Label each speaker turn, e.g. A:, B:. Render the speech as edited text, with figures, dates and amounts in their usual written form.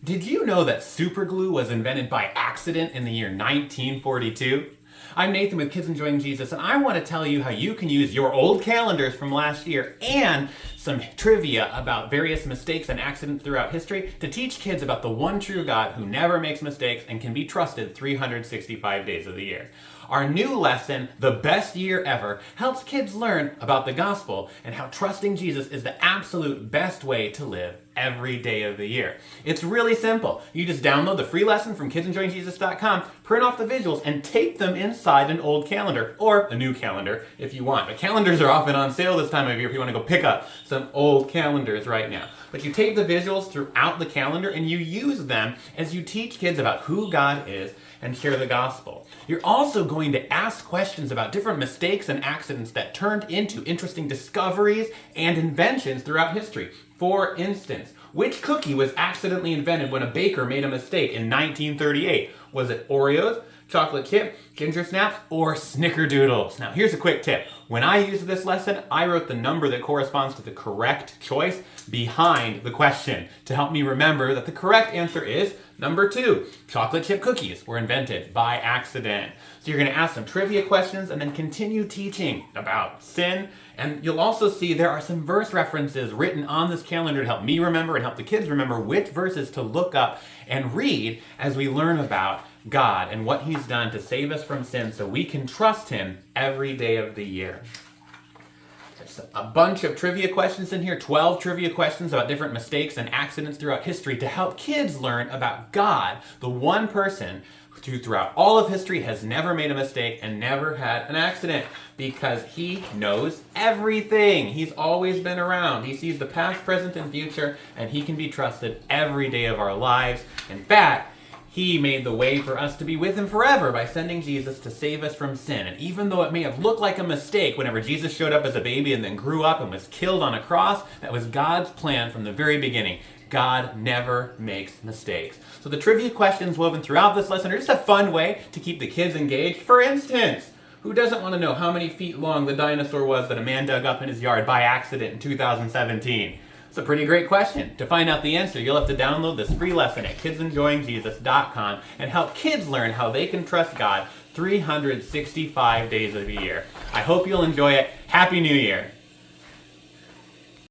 A: Did you know that superglue was invented by accident in the year 1942? I'm Nathan with Kids Enjoying Jesus, and I want to tell you how you can use your old calendars from last year and some trivia about various mistakes and accidents throughout history to teach kids about the one true God who never makes mistakes and can be trusted 365 days of the year. Our new lesson, The Best Year Ever, helps kids learn about the gospel and how trusting Jesus is the absolute best way to live every day of the year. It's really simple. You just download the free lesson from kidsenjoyingjesus.com, print off the visuals, and tape them inside an old calendar, or a new calendar if you want. But calendars are often on sale this time of year if you want to go pick up some old calendars right now. But you tape the visuals throughout the calendar and you use them as you teach kids about who God is and share the gospel. You're also going to ask questions about different mistakes and accidents that turned into interesting discoveries and inventions throughout history. For instance, which cookie was accidentally invented when a baker made a mistake in 1938? Was it Oreos, chocolate chip, ginger snaps, or snickerdoodles? Now here's a quick tip. When I used this lesson, I wrote the number that corresponds to the correct choice behind the question to help me remember that the correct answer is number 2. Chocolate chip cookies were invented by accident. So you're going to ask some trivia questions and then continue teaching about sin. And you'll also see there are some verse references written on this calendar to help me remember and help the kids remember which verses to look up and read as we learn about God and what He's done to save us from sin so we can trust Him every day of the year. There's a bunch of trivia questions in here, 12 trivia questions about different mistakes and accidents throughout history to help kids learn about God, the one person who throughout all of history has never made a mistake and never had an accident because He knows everything. He's always been around. He sees the past, present, and future, and He can be trusted every day of our lives. In fact, He made the way for us to be with Him forever by sending Jesus to save us from sin. And even though it may have looked like a mistake whenever Jesus showed up as a baby and then grew up and was killed on a cross, that was God's plan from the very beginning. God never makes mistakes. So the trivia questions woven throughout this lesson are just a fun way to keep the kids engaged. For instance, who doesn't want to know how many feet long the dinosaur was that a man dug up in his yard by accident in 2017? It's a pretty great question. To find out the answer, you'll have to download this free lesson at kidsenjoyingjesus.com and help kids learn how they can trust God 365 days of the year. I hope you'll enjoy it. Happy New Year!